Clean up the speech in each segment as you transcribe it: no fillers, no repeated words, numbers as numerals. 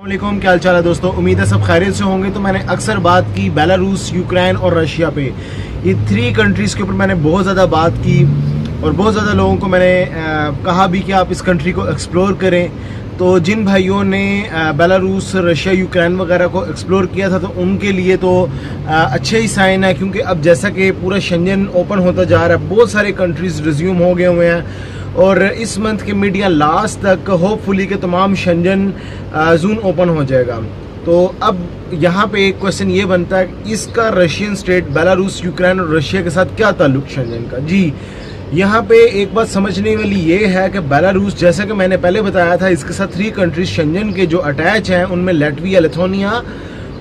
वालेकुम, क्या हाल चाल है दोस्तों। उम्मीद है सब खैरियत से होंगे। तो मैंने अक्सर बात की बेलारूस, यूक्रेन और रशिया पे। ये 3 कंट्रीज़ के ऊपर मैंने बहुत ज़्यादा बात की और बहुत ज़्यादा लोगों को मैंने कहा भी कि आप इस कंट्री को एक्सप्लोर करें। तो जिन भाइयों ने बेलारूस, रशिया, यूक्रेन वगैरह को एक्सप्लोर किया था तो उनके लिए तो अच्छे ही साइन है, क्योंकि अब जैसा कि पूरा शेंजन ओपन होता जा रहा है, बहुत सारे कंट्रीज़ रिज्यूम हो गए हुए हैं और इस मंथ के मिड या लास्ट तक होपफुली के तमाम शेंजन जोन ओपन हो जाएगा। तो अब यहाँ पे एक क्वेश्चन ये बनता है, इसका रशियन स्टेट, बेलारूस, यूक्रेन और रशिया के साथ क्या ताल्लुक शेंजन का। जी, यहाँ पे एक बात समझने वाली ये है कि बेलारूस, जैसा कि मैंने पहले बताया था, इसके साथ 3 कंट्रीज शेंजन के जो अटैच हैं, उनमें लैटविया, लिथुआनिया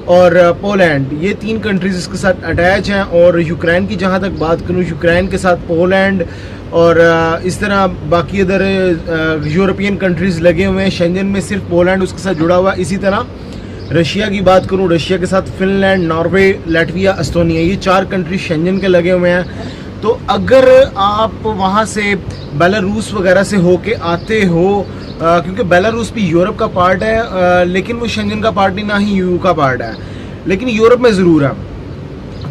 और पोलैंड, ये 3 कंट्रीज इसके साथ अटैच हैं। और यूक्रेन की जहाँ तक बात करूँ, यूक्रेन के साथ पोलैंड और इस तरह बाकी अदर यूरोपियन कंट्रीज़ लगे हुए हैं। शेंजन में सिर्फ पोलैंड उसके साथ जुड़ा हुआ है। इसी तरह रशिया की बात करूं, रशिया के साथ फिनलैंड, नॉर्वे, लैटविया, एस्टोनिया, ये 4 कंट्रीज शेंजन के लगे हुए हैं। तो अगर आप वहाँ से बेलारूस वगैरह से होके आते हो, क्योंकि बेलारूस भी यूरोप का पार्ट है, लेकिन वो शेंजन का पार्ट नहीं, ना ही यूयू का पार्ट है, लेकिन यूरोप में ज़रूर है।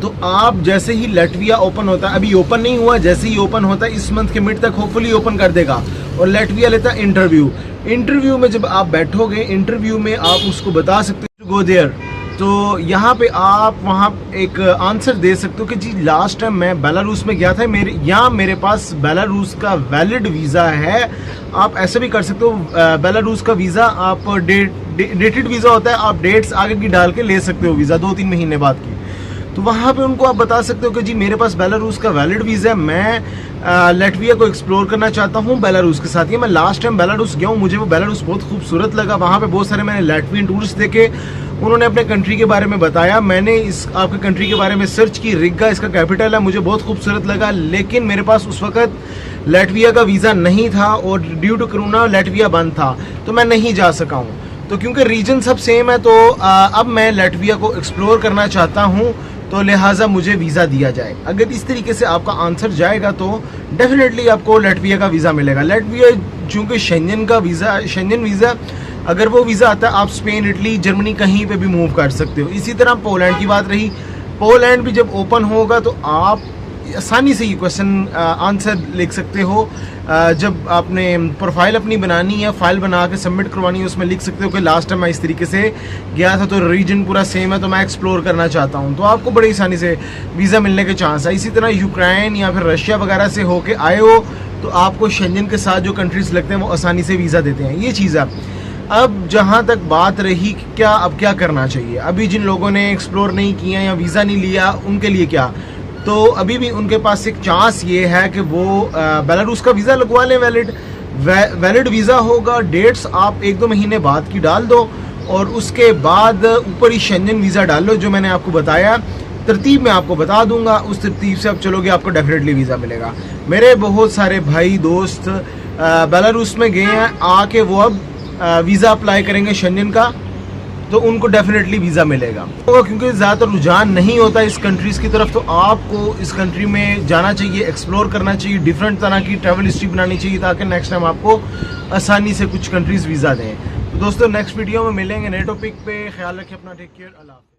तो आप जैसे ही लैटविया ओपन होता है, अभी ओपन नहीं हुआ, जैसे ही ओपन होता है इस मंथ के मिड तक होपफुली ओपन कर देगा, और लैटविया लेता है इंटरव्यू में जब आप बैठोगे, इंटरव्यू में आप उसको बता सकते हो गो देयर। तो यहाँ पे आप वहाँ एक आंसर दे सकते हो कि जी लास्ट टाइम मैं बेलारूस में गया था, मेरे पास बेलारूस का वैलिड वीज़ा है। आप ऐसे भी कर सकते हो, बेलारूस का वीज़ा आप डेटेड वीज़ा होता है, आप डेट्स आगे की डाल के ले सकते हो वीज़ा 2-3 महीने बाद की। तो वहाँ पे उनको आप बता सकते हो कि जी मेरे पास बेलारूस का वैलिड वीज़ा है, मैं लैटविया को एक्सप्लोर करना चाहता हूँ बेलारूस के साथ। ये मैं लास्ट टाइम बेलारूस गया हूँ, मुझे वो बेलारूस बहुत खूबसूरत लगा। वहाँ पे बहुत सारे मैंने लैटवियन टूरिस्ट देखे, उन्होंने अपने कंट्री के बारे में बताया। मैंने इस आपके कंट्री के बारे में सर्च की, रिगा इसका कैपिटल है, मुझे बहुत खूबसूरत लगा, लेकिन मेरे पास उस वक्त लैटविया का वीज़ा नहीं था और ड्यू टू कोरोना लैटविया बंद था, तो मैं नहीं जा सका हूँ। तो क्योंकि रीजन सब सेम है, तो अब मैं लैटविया को एक्सप्लोर करना चाहता हूँ, तो लिहाजा मुझे वीज़ा दिया जाए। अगर इस तरीके से आपका आंसर जाएगा तो डेफिनेटली आपको लैटविया का वीज़ा मिलेगा। लैटविया चूँकि शेंजन वीज़ा, अगर वो वीज़ा आता है, आप स्पेन, इटली, जर्मनी कहीं पे भी मूव कर सकते हो। इसी तरह पोलैंड की बात रही, पोलैंड भी जब ओपन होगा तो आप आसानी से ये क्वेश्चन आंसर लिख सकते हो। जब आपने प्रोफाइल अपनी बनानी है, फाइल बना के सबमिट करवानी है, उसमें लिख सकते हो कि लास्ट टाइम मैं इस तरीके से गया था, तो रीजन पूरा सेम है, तो मैं एक्सप्लोर करना चाहता हूँ। तो आपको बड़ी आसानी से वीज़ा मिलने के चांस है। इसी तरह यूक्रेन या फिर रशिया वगैरह से होके आए हो तो आपको शेंजन के साथ जो कंट्रीज़ लगते हैं वो आसानी से वीज़ा देते हैं। ये चीज़ है। अब जहाँ तक बात रही कि अब क्या करना चाहिए, अभी जिन लोगों ने एक्सप्लोर नहीं किया या वीज़ा नहीं लिया, उनके लिए क्या, तो अभी भी उनके पास एक चांस ये है कि वो बेलारूस का वीज़ा लगवा लें। वैलिड वीज़ा होगा, डेट्स आप 1-2 महीने बाद की डाल दो और उसके बाद ऊपर ही शेंजन वीज़ा डाल लो, जो मैंने आपको बताया। तरतीब मैं आपको बता दूंगा, उस तरतीब से आप चलोगे, आपको डेफिनेटली वीज़ा मिलेगा। मेरे बहुत सारे भाई दोस्त बेलारूस में गए हैं, आके वो अब वीज़ा अप्लाई करेंगे शेंजन का, तो उनको डेफिनेटली वीज़ा मिलेगा। क्योंकि ज़्यादातर रुझान नहीं होता इस कंट्रीज़ की तरफ, तो आपको इस कंट्री में जाना चाहिए, एक्सप्लोर करना चाहिए, डिफरेंट तरह की ट्रैवल हिस्ट्री बनानी चाहिए, ताकि नेक्स्ट टाइम आपको आसानी से कुछ कंट्रीज़ वीज़ा दें। तो दोस्तों नेक्स्ट वीडियो में मिलेंगे नए टॉपिक पे। ख्याल रखिए अपना, टेक केयर, अल्लाह हाफ़िज़।